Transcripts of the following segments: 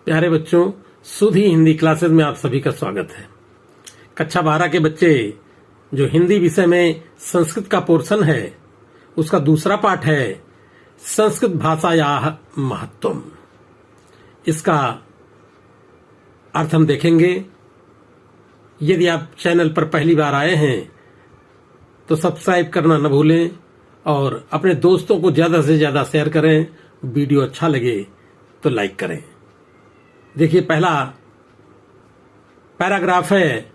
प्यारे बच्चों, सुधी हिंदी क्लासेस में आप सभी का स्वागत है। कक्षा 12 के बच्चे जो हिंदी विषय में संस्कृत का पोर्शन है उसका दूसरा पाठ है संस्कृत भाषायाः महत्वम्। इसका अर्थ हम देखेंगे। यदि आप चैनल पर पहली बार आए हैं तो सब्सक्राइब करना न भूलें और अपने दोस्तों को ज्यादा से ज्यादा शेयर करें। वीडियो अच्छा लगे तो लाइक करें। देखिए, पहला पैराग्राफ है,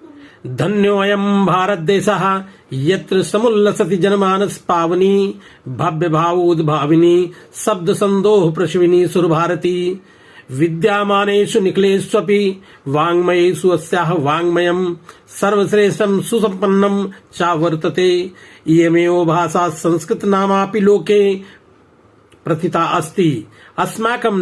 धन्योऽयं भारत देशः यत्र समुल्लसति जनमानस पावनी भव्य भावोद्भाविनी शब्द संदोह प्रश्विनी सुरभारती विद्यामानेषु निखिलेष्वपि वाङ्मयेषु अस्याः वाङ्मयम् सर्वश्रेष्ठं सुसम्पन्नं च वर्तते। इयमेव भाषा संस्कृत नामापि लोके प्रथिता अस्ति। अस्माकं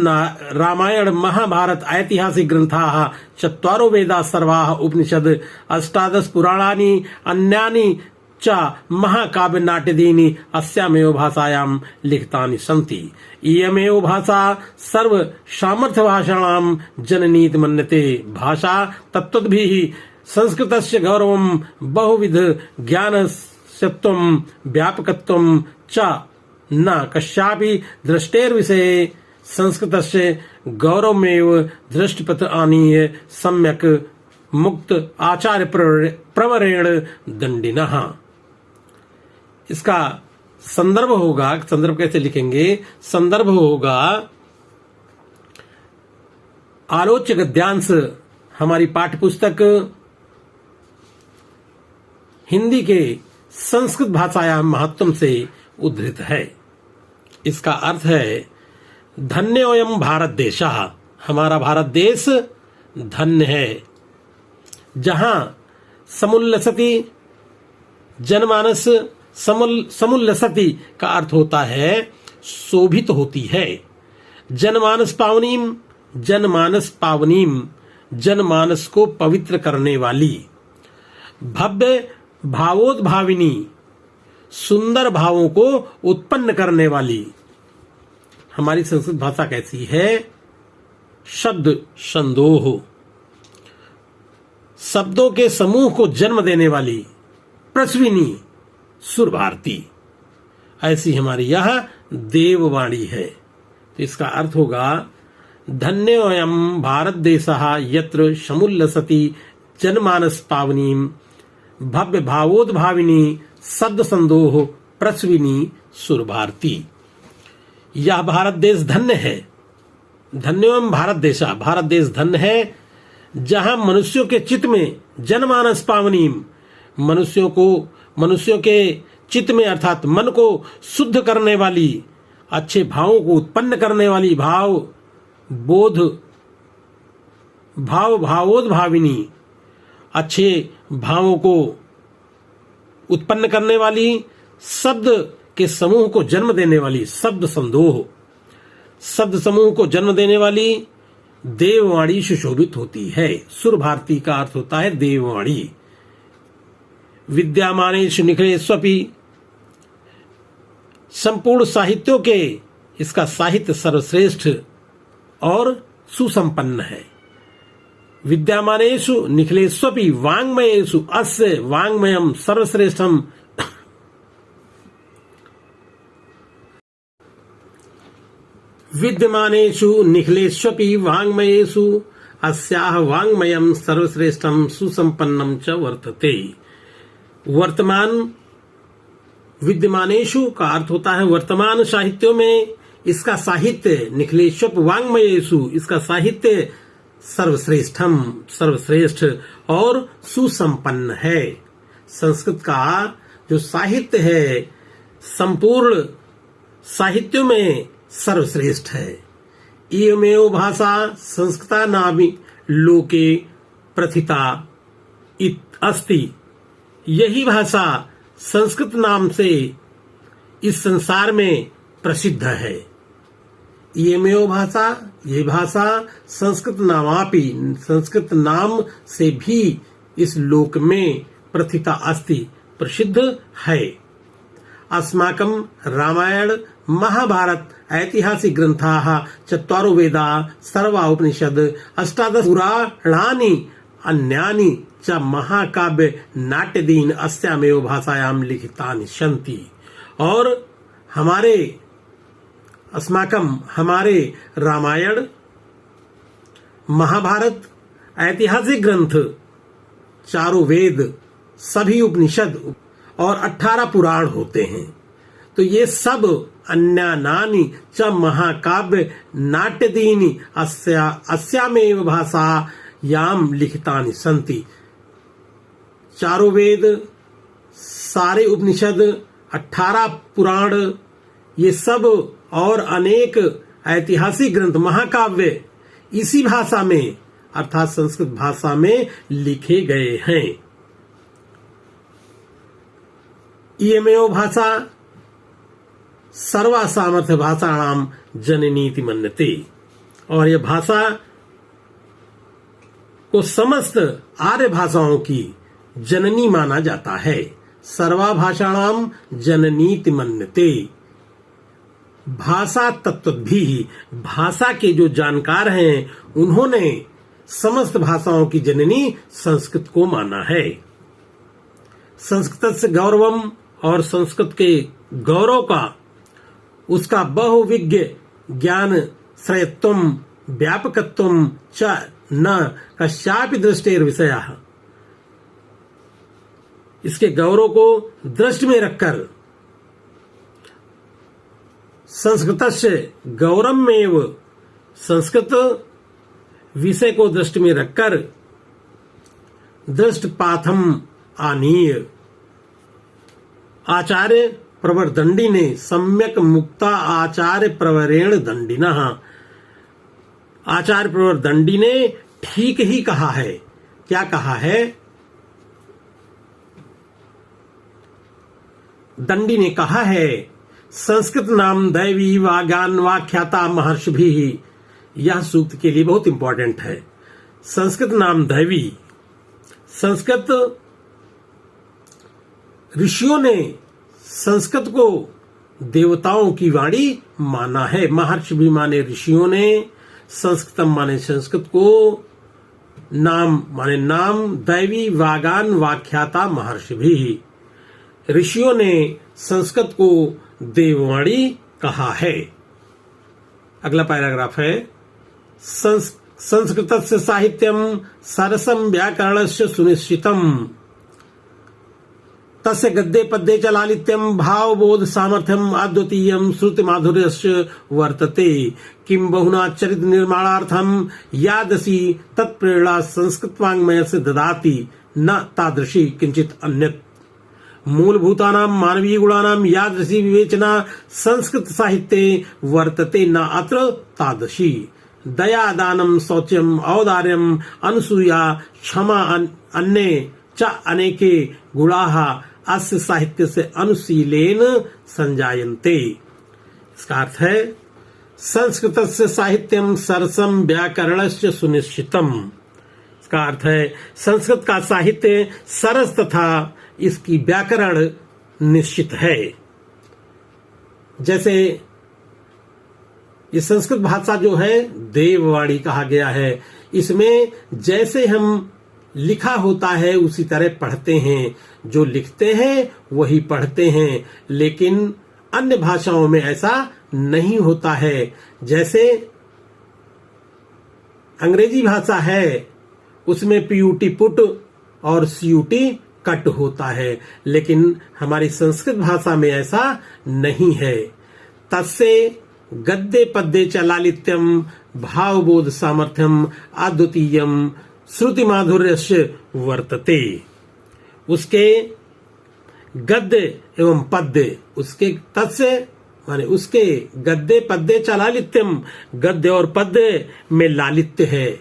रामायण महाभारत ऐतिहासिक ग्रन्थाः चत्वारो वेदाः सर्वाः उपनिषद् अष्टादश पुराणानि अन्यानि च महाकाव्यनाट्यादीनि अस्यामेव भाषायां लिखितानि सन्ति। इयमेव भाषा सर्व सामर्थ्य भाषाणां जननीति मन्यते। भाषा तत्त्वद्भिः संस्कृतस्य गौरवं बहुविध ज्ञानस्यत्वं व्यापकत्वं च न कस्यापि दृष्टेर्विषये संस्कृतस्य गौरवमेव दृष्टिपथ आनीय सम्यक मुक्त आचार्य प्रवरेण दंडिनः। इसका संदर्भ होगा, संदर्भ कैसे लिखेंगे? संदर्भ होगा आलोच्य गद्यांश हमारी पाठ्य पुस्तक हिंदी के संस्कृत भाषायाः महत्वम् से उद्धृत है। इसका अर्थ है, धन्योऽयं भारत देशः, हमारा भारत देश धन्य है, जहां समुल्लसति जनमानस, समुल्लसति का अर्थ होता है शोभित होती है। जनमानस पावनीम, जनमानस पावनीम, जनमानस को पवित्र करने वाली। भव्य भावोद्भाविनी, सुंदर भावों को उत्पन्न करने वाली। हमारी संस्कृत भाषा कैसी है? शब्द संदोह, शब्दों के समूह को जन्म देने वाली। प्रश्विनी, सुर भारती, ऐसी हमारी यह देववाणी है। तो इसका अर्थ होगा, धन्योऽयं भारत देशः यत्र समुल्लसति जनमानस पावनीं भव्य भावोद्भाविनी शब्द संदोह प्रश्विनी सुर भारती। यह भारत देश धन्य है। धन्योऽयं भारत देश, भारत देश धन्य है जहां मनुष्यों के चित्त में जनमानस पावनीम, मनुष्यों के चित्त में अर्थात मन को शुद्ध करने वाली, अच्छे भावों को उत्पन्न करने वाली, भावोद्भाविनी, अच्छे भावों को उत्पन्न करने वाली, शब्द के समूह को जन्म देने वाली, शब्द संदोह, शब्द समूह को जन्म देने वाली देववाणी सुशोभित होती है। सुर भारती का अर्थ होता है देववाणी। विद्यामानेषु निखिलेष्वपि, संपूर्ण साहित्यों के इसका साहित्य सर्वश्रेष्ठ और सुसंपन्न है। विद्यामानेषु निखिलेष्वपि वाङ्मयेषु अस्य वाङ्मयम् सर्वश्रेष्ठम्। विद्यमानेषु निखिलेष्वपि वाङ्मयेषु अस्याः वाङ्मयम् सर्वश्रेष्ठम् सुसंपन्नम् च वर्तते। वर्तमान, विद्यमानेषु का अर्थ होता है वर्तमान साहित्यों में इसका साहित्य, निखिलेष्वप वाङ्मयेषु इसका साहित्य सर्वश्रेष्ठम, सर्वश्रेष्ठ और सुसंपन्न है। संस्कृत का जो साहित्य है संपूर्ण साहित्यों में सर्वश्रेष्ठ है। इयमेव भाषा संस्कृता नामि लोके प्रथिता अस्ति। यही भाषा संस्कृत नाम से इस संसार में प्रसिद्ध है। इयमेव भाषा, ये भाषा संस्कृत नामापि, संस्कृत नाम से भी इस लोक में प्रथिता अस्ति, प्रसिद्ध है। अस्माकं रामायण महाभारत ऐतिहासिक ग्रंथाः चत्वारो वेदा सर्वा उपनिषद अष्टादश पुराणानि अन्यानि च महाकाव्य नाट्यदीन अस्यामेव भाषायां लिखितानि सन्ति। और हमारे रामायण महाभारत ऐतिहासिक ग्रंथ, चारों वेद, सभी उपनिषद और 18 पुराण होते हैं। तो ये सब अन्यानानि च महाकाव्य नाट्यदीनि अस्यामेव भाषायां लिखितानि सन्ति। चारों वेद, सारे उपनिषद, 18 पुराण, ये सब और अनेक ऐतिहासिक ग्रंथ महाकाव्य इसी भाषा में अर्थात संस्कृत भाषा में लिखे गए हैं। इयमेव भाषा सर्वा सामर्थ्य भाषाणाम जननीति मन्यते। और यह भाषा को समस्त आर्य भाषाओं की जननी माना जाता है। सर्वा भाषाणाम जननीति मन्यते। भाषा तत्वद्भिः, भाषा के जो जानकार हैं उन्होंने समस्त भाषाओं की जननी संस्कृत को माना है। संस्कृत से गौरवम, और संस्कृत के गौरव का, उसका बहुविज्ञ ज्ञान श्रेयत्वम व्यापकत्वम च न कस्यापि दृष्टेर विषयः। इसके गौरव को दृष्टि में रखकर संस्कृतस्य गौरवमेव, संस्कृत विषय को दृष्टि में रखकर दृष्टपाथम आनीय आचार्य प्रवर दंडी ने सम्यक मुक्ता आचार्य प्रवरेण दंडिनः, आचार्य प्रवर दंडी ने ठीक ही कहा है। क्या कहा है? दंडी ने कहा है संस्कृत नाम दैवी वागान वाख्याता महर्षिभिः। यह सूक्त के लिए बहुत इंपॉर्टेंट है। संस्कृत नाम दैवी, संस्कृत ऋषियों ने संस्कृत को देवताओं की वाणी माना है। महर्षि भी माने ऋषियों ने, संस्कृतम माने संस्कृत को, नाम माने नाम, दैवी वागान वाख्याता महर्षि भी, ऋषियों ने संस्कृत को देववाणी कहा है। अगला पैराग्राफ है संस्कृतस्य साहित्यम सरसम व्याकरणस्य सुनिश्चितम तस्य गद्ये पद्ये च लालित्यम भावबोध सामर्थ्यम अद्वितीयम श्रुति माधुर्यस्य वर्तते। किं बहुना चरित निर्माणार्थम यादसी तत्प्रेरणा संस्कृत वाङ्मय से ददाति न तादृशी किंचित अन्यत्। मूलभूतानां मानवीय गुणानां यादृशी विवेचना संस्कृत साहित्ये वर्तते न अत्र तादृशी। दया दानम शौच्यम औदार्यम अनुसूया क्षमा अन्ये च अनेके गुणाः अस्य साहित्य से अनुशीलेन संजायन्ते। इसका अर्थ है संस्कृतस्य साहित्यम सरसम व्याकरणस्य सुनिश्चितम। इसका अर्थ है संस्कृत का साहित्य सरस तथा इसकी व्याकरण निश्चित है। जैसे ये संस्कृत भाषा जो है देववाणी कहा गया है, इसमें जैसे हम लिखा होता है उसी तरह पढ़ते हैं, जो लिखते हैं वही पढ़ते हैं। लेकिन अन्य भाषाओं में ऐसा नहीं होता है। जैसे अंग्रेजी भाषा है, उसमें पीयूटी पुट और सीयूटी कट होता है, लेकिन हमारी संस्कृत भाषा में ऐसा नहीं है। तस्से गद्ये पद्ये च लालित्यम भावबोध सामर्थ्यम अद्वितीयम श्रुति माधुर्यस्य वर्तते। उसके गद्य एवं पद्य, उसके तत्से माने उसके गद्य पद्य च लालित्यम, गद्य और पद्य में लालित्य है।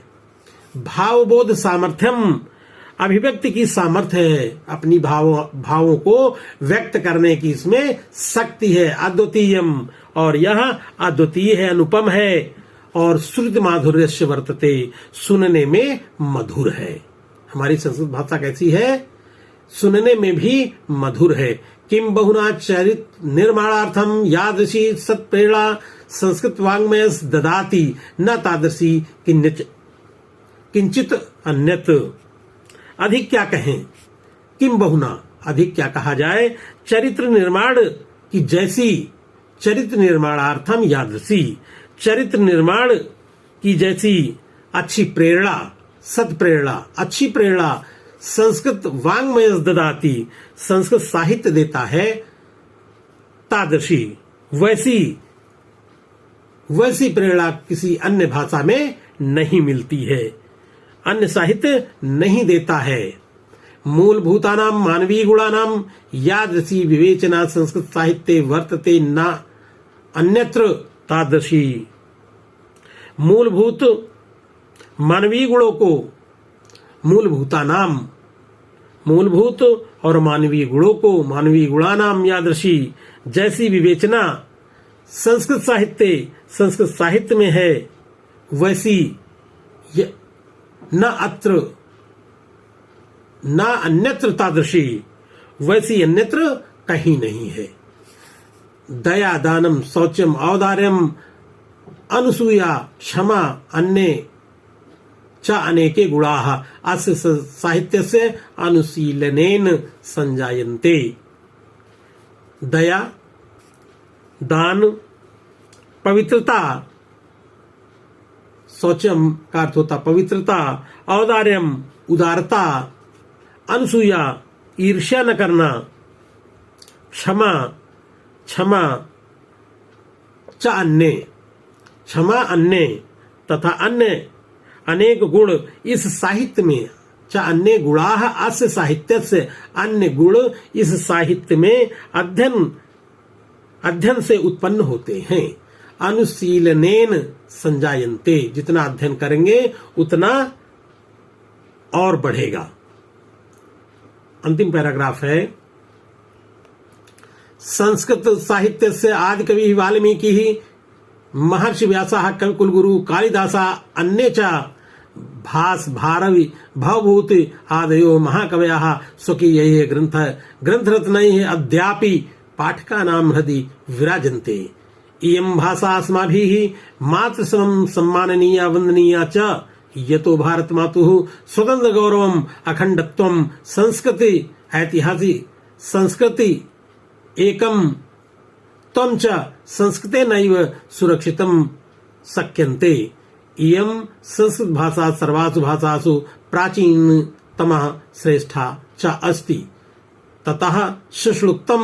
भावबोध सामर्थ्यम, अभिव्यक्ति की सामर्थ्य है, अपनी भावों को व्यक्त करने की इसमें शक्ति है। अद्वितीयम, और यह अद्वितीय है, अनुपम है। और श्रुति माधुर्य से वर्तते, सुनने में मधुर है। हमारी संस्कृत भाषा कैसी है? सुनने में भी मधुर है। किम बहुना चरित निर्माणार्थम यादृशी सत्प्रेरणा संस्कृत वाङ्मय ददाति न तादृशी किंचित अन्यत। अधिक क्या कहें, किम बहुना अधिक क्या कहा जाए, चरित्र निर्माण की जैसी, चरित्र निर्माणार्थम यादृशी, चरित्र निर्माण की जैसी अच्छी प्रेरणा, सत्प्रेरणा, अच्छी प्रेरणा संस्कृत वाङ्मय ददाति, संस्कृत साहित्य देता है, तादृशी वैसी प्रेरणा किसी अन्य भाषा में नहीं मिलती है, अन्य साहित्य नहीं देता है। मूलभूतानां मानवीय गुणानां यादृशी विवेचना संस्कृत साहित्ये वर्तते न अन्यत्र तादृशी। मूलभूत मानवीय गुणों को, मूलभूतानाम, मूलभूत और मानवीय गुणों को, मानवीय गुणानाम यादृशी जैसी विवेचना संस्कृत साहित्य में है, वैसी न अन्यत्र तादृशी, वैसी अन्यत्र कहीं नहीं है। दया दानम शौचम औदार्यम अनुसूया क्षमा अन्ये च अनेके गुणाः अस्य साहित्यस्य अनुशीलनेन संजायन्ते। दया, दान, पवित्रता, शौचम का अर्थ होता पवित्रता, औदार्यम उदारता, अनुसूया ईर्ष्या न करना, क्षमा च अन्य, क्षमा अन्य तथा अन्य अनेक गुण इस साहित्य में, च अन्य गुणाः अस्य साहित्यस्य, अन्य गुण इस साहित्य में अध्ययन से उत्पन्न होते हैं। अनुशीलनेन संजायन्ते, जितना अध्ययन करेंगे उतना और बढ़ेगा। अंतिम पैराग्राफ है, संस्कृत साहित्य से आदि कवि वाल्मीकि ही महर्षि व्यासः कवि कुलगुरु कालिदासा अन्ये च भास भारवि भवभूत आदयो महाकवयः स्वकीयैः ग्रंथरत्नैः अद्यापि पाठकानां हृदि विराजन्ते। इयं भाषा अस्माभिः मातृसमं सम्माननीया वन्दनीया च, यतो भारत मातुः स्वतंत्र गौरवम् अखंडत्वम् संस्कृति ऐतिहासिक संस्कृति एकम त्वं च संस्कृतेनैव सुरक्षितं शक्यन्ते। इयं संस्कृत भाषा सर्वासु भाषासु प्राचीनतमा श्रेष्ठा च अस्ति, ततः सुश्रुतं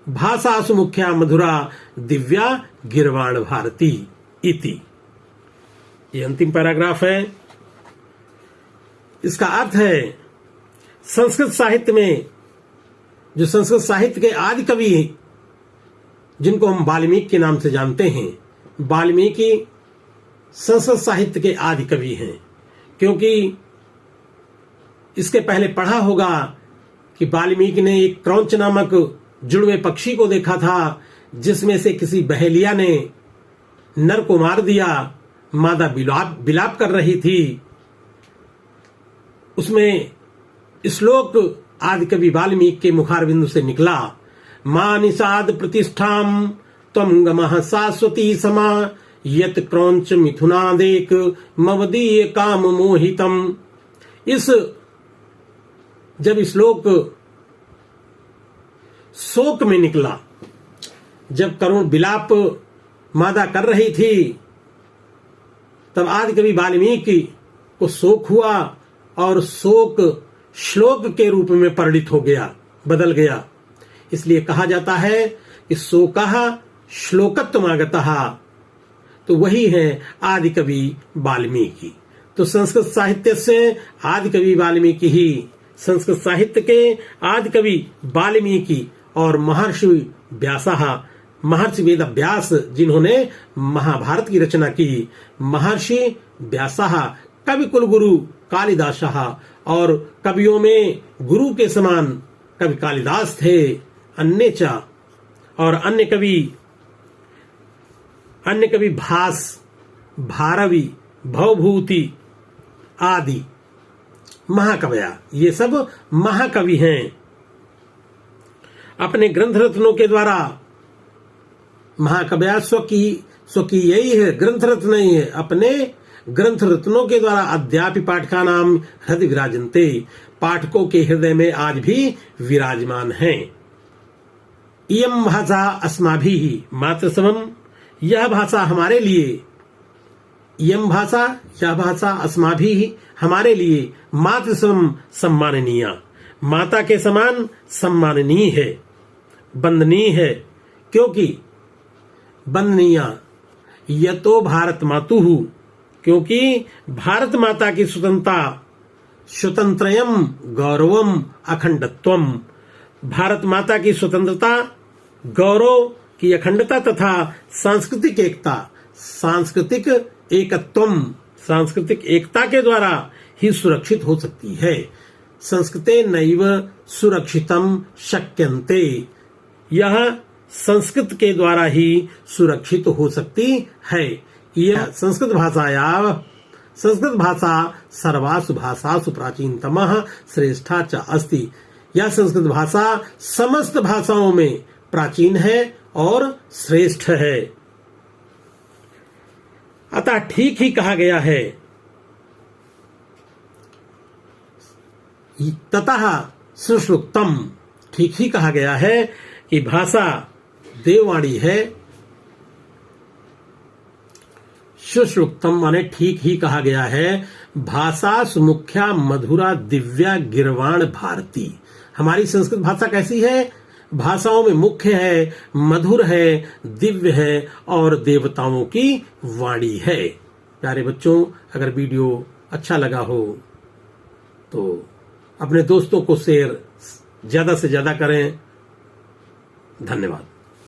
भाषासु मुख्या मधुरा दिव्या गिरवाण भारती इति। ये अंतिम पैराग्राफ है। इसका अर्थ है, संस्कृत साहित्य में जो संस्कृत साहित्य के आदि कवि जिनको हम वाल्मीकि के नाम से जानते हैं, वाल्मीकि संस्कृत साहित्य के आदि कवि हैं। क्योंकि इसके पहले पढ़ा होगा कि वाल्मीकि ने एक क्रौंच नामक जुड़वे पक्षी को देखा था, जिसमें से किसी बहेलिया ने नर को मार दिया, मादा विलाप कर रही थी। उसमें श्लोक आदि कवि वाल्मीकि के मुखारबिंदु से निकला, मां निषाद प्रतिष्ठाम त्वं गमः शाश्वती समा यत क्रौंच मिथुनादेक मवदीय काम मोहितम। जब श्लोक शोक में निकला, जब करुण विलाप मादा कर रही थी, तब आदि कवि वाल्मीकि को शोक हुआ और शोक श्लोक के रूप में परिणित हो गया, बदल गया। इसलिए कहा जाता है कि शोकः श्लोकत्वमागतः, तो वही है आदि कवि वाल्मीकि। तो संस्कृत साहित्य से आदि कवि वाल्मीकि ही, संस्कृत साहित्य के आदि कवि वाल्मीकि और महर्षि व्यासः, महर्षि वेद व्यास जिन्होंने महाभारत की रचना की, महर्षि व्यासः कवि कुलगुरु कालिदासः, और कवियों में गुरु के समान कवि कालिदास थे। अन्य च, और अन्य कवि भास, भारवी, भवभूति आदि महाकवया, ये सब महाकवि हैं। अपने ग्रंथ रत्नों के द्वारा महाकव्या स्वकीय यही है, ग्रंथ रत्न नहीं है, अपने ग्रंथ रत्नों के द्वारा अद्यापि पाठका नाम हृदय विराजन्ते, पाठकों के हृदय में आज भी विराजमान हैं। इयं भाषा अस्माभिः मात्र समम, यह भाषा हमारे लिए, इयं भाषा, यह भाषा अस्माभिः हमारे लिए मात्र समम सम्माननीय, माता के समान सम्माननीय है, वंदनीय है। क्योंकि वंदनीय यतो भारत मातुः, क्योंकि भारत माता की स्वतंत्रता, स्वतंत्रयम गौरवम अखंडत्वम, भारत माता की स्वतंत्रता, गौरव की अखंडता तथा सांस्कृतिक एकता, सांस्कृतिक एकत्वम, सांस्कृतिक एकता के द्वारा ही सुरक्षित हो सकती है। संस्कृते नैव सुरक्षितम शक्यन्ते, यह संस्कृत के द्वारा ही सुरक्षित हो सकती है। यह संस्कृत भाषा सर्वासु भाषासु प्राचीनतमः श्रेष्ठा च अस्ति, यह संस्कृत भाषा समस्त भाषाओं में प्राचीन है और श्रेष्ठ है। अतः ठीक ही कहा गया है, ततः सुश्रुतम, ठीक ही कहा गया है कि भाषा देववाणी है। सुश्रुतम माने ठीक ही कहा गया है, भाषा सुमुख्या मधुरा दिव्या गिरवाण भारती। हमारी संस्कृत भाषा कैसी है? भाषाओं में मुख्य है, मधुर है, दिव्य है और देवताओं की वाणी है। प्यारे बच्चों, अगर वीडियो अच्छा लगा हो तो अपने दोस्तों को शेयर ज्यादा से ज्यादा करें। धन्यवाद।